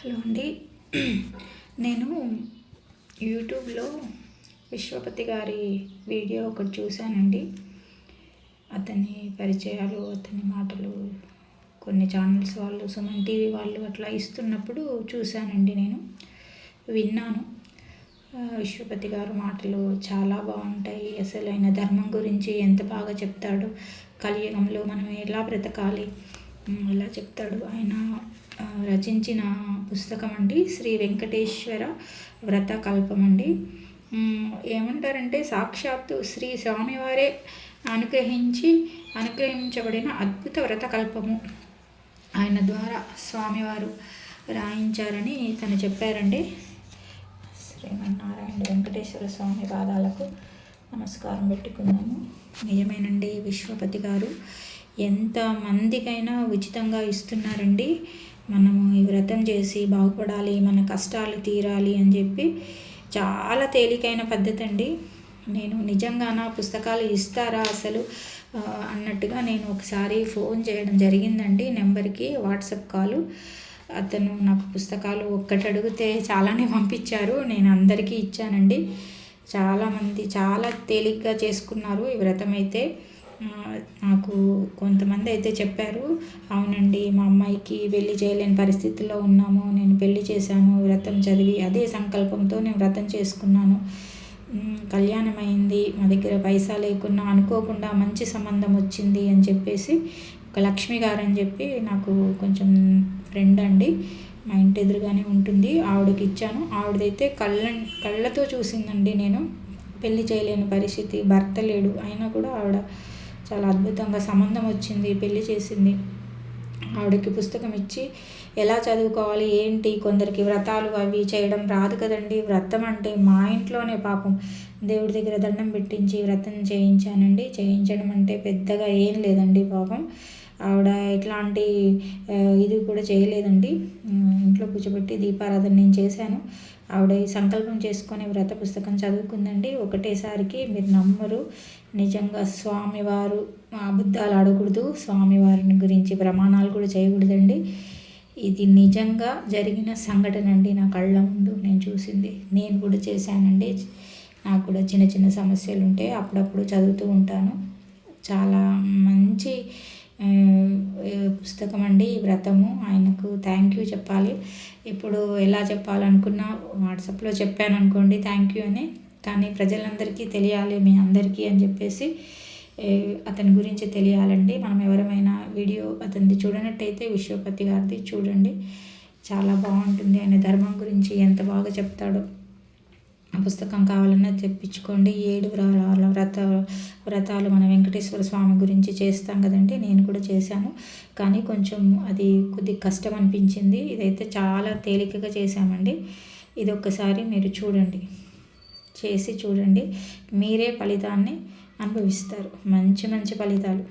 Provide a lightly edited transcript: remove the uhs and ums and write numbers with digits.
Hello అండి. నేను యూట్యూబ్లో విశ్వపతి గారి వీడియో ఒకటి చూశానండి. అతని పరిచయాలు, అతని మాటలు కొన్ని ఛానల్స్ వాళ్ళు, సుమన్ టీవీ వాళ్ళు అట్లా ఇస్తున్నప్పుడు చూశానండి. నేను విన్నాను. విశ్వపతి గారు మాటలు చాలా బాగుంటాయి. అసలు ఆయన ధర్మం గురించి ఎంత బాగా చెప్తాడు, కలియుగంలో మనం ఎలా బ్రతకాలి ఎలా చెప్తాడు. ఆయన రచించిన పుస్తకం అండి శ్రీ వెంకటేశ్వర వ్రత కల్పం అండి. ఏమంటారంటే సాక్షాత్తు శ్రీ స్వామివారే అనుగ్రహించబడిన అద్భుత వ్రత కల్పము ఆయన ద్వారా స్వామివారు రాయించారని తను చెప్పారండి. శ్రీమన్నారాయణ వెంకటేశ్వర స్వామి పాదాలకు నమస్కారం పెట్టుకున్నాము. నిజమేనండి, విశ్వపతి గారు ఎంతమందికైనా ఉచితంగా ఇస్తున్నారండి. మనము ఈ వ్రతం చేసి బాగుపడాలి, మన కష్టాలు తీరాలి అని చెప్పి చాలా తేలికైన పద్ధతి అండి. నేను నిజంగా నా పుస్తకాలు ఇస్తారా అసలు అన్నట్టుగా నేను ఒకసారి ఫోన్ చేయడం జరిగిందండి నెంబర్కి, వాట్సాప్ కాలు. అతను నాకు పుస్తకాలు ఒక్కటి అడిగితే చాలానే పంపించారు. నేను అందరికీ ఇచ్చానండి. చాలామంది చాలా తేలిగ్గా చేసుకున్నారు ఈ వ్రతం అయితే. నాకు కొంతమంది అయితే చెప్పారు, అవునండి మా అమ్మాయికి పెళ్లి చేయలేని పరిస్థితుల్లో ఉన్నాము, నేను పెళ్లి చేశాను వ్రతం చదివి, అదే సంకల్పంతో నేను వ్రతం చేసుకున్నాను, కళ్యాణం అయింది, మా దగ్గర పైసా లేకున్నా అనుకోకుండా మంచి సంబంధం వచ్చింది అని చెప్పేసి ఒక లక్ష్మి గారు అని చెప్పి నాకు కొంచెం ఫ్రెండ్ అండి, మా ఇంటి ఎదురుగానే ఉంటుంది, ఆవిడకి ఇచ్చాను. ఆవిడదైతే కళ్ళతో చూసిందండి. నేను పెళ్లి చేయలేని పరిస్థితి, భర్త లేడు, అయినా కూడా ఆవిడ చాలా అద్భుతంగా సంబంధం వచ్చింది, పెళ్లి చేసింది. ఆవిడకి పుస్తకం ఇచ్చి ఎలా చదువుకోవాలి ఏంటి, కొందరికి వ్రతాలు అవి చేయడం రాదు కదండి. వ్రతం అంటే మా ఇంట్లోనే పాపం దేవుడి దగ్గర దండం పెట్టించి వ్రతం చేయించానండి. చేయించడం అంటే పెద్దగా ఏం లేదండి. పాపం ఆవిడ ఎట్లాంటి ఇది కూడా చేయలేదండి. ఇంట్లో కూర్చోబెట్టి దీపారాధన నేను చేశాను. ఆవిడ సంకల్పం చేసుకొని వ్రత పుస్తకం చదువుకుందండి. ఒకటేసారికి మీరు నమ్మరు, నిజంగా స్వామివారు అబద్ధాలు ఆడకూడదు, స్వామివారిని గురించి ప్రమాణాలు కూడా చేయకూడదండి. ఇది నిజంగా జరిగిన సంఘటన అండి. నా కళ్ళ ముందు నేను చూసింది, నేను కూడా చేశానండి. నాకు కూడా చిన్న చిన్న సమస్యలు ఉంటే అప్పుడప్పుడు చదువుతూ ఉంటాను. చాలా మంచి పుస్తకం అండి ఈ వ్రతము. ఆయనకు థ్యాంక్ యూ చెప్పాలి. ఇప్పుడు ఎలా చెప్పాలనుకున్నా వాట్సాప్లో చెప్పాను అనుకోండి థ్యాంక్ యూ అని, కానీ ప్రజలందరికీ తెలియాలి, మీ అందరికీ అని చెప్పేసి అతని గురించి తెలియాలండి. మనం ఎవరైనా వీడియో అతనిది చూడనట్టయితే విశ్వపతి గారిది చూడండి, చాలా బాగుంటుంది. ఆయన ధర్మం గురించి ఎంత బాగా చెప్తాడో. ఆ పుస్తకం కావాలన్నా తెప్పించుకోండి. 7 వ్రతాలు మన వెంకటేశ్వర స్వామి గురించి చేస్తాం కదండి. నేను కూడా చేశాను, కానీ కొంచెం అది కొద్దిగా కష్టం అనిపించింది. ఇదైతే చాలా తేలికగా చేశామండి. ఇది ఒక్కసారి మీరు చూడండి, చేసి చూడండి, మీరే ఫలితాన్ని అనుభవిస్తారు. మంచి మంచి ఫలితాలు.